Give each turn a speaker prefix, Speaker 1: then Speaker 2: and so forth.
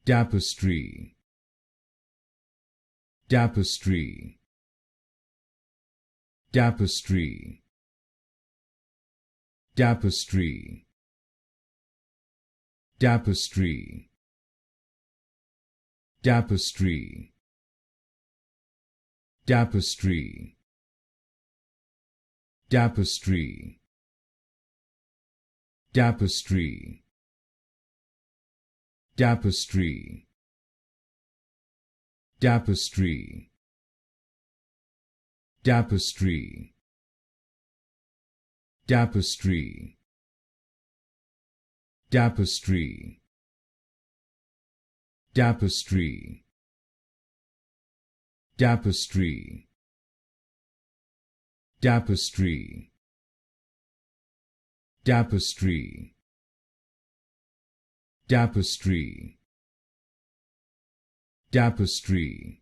Speaker 1: Tapestry, tapestry, tapestry, tapestry, tapestry, tapestry, tapestry, tapestry, tapestry, tapestry, tapestry, tapestry, tapestry, tapestry, tapestry, tapestry, tapestry, tapestry, tapestry, tapestry,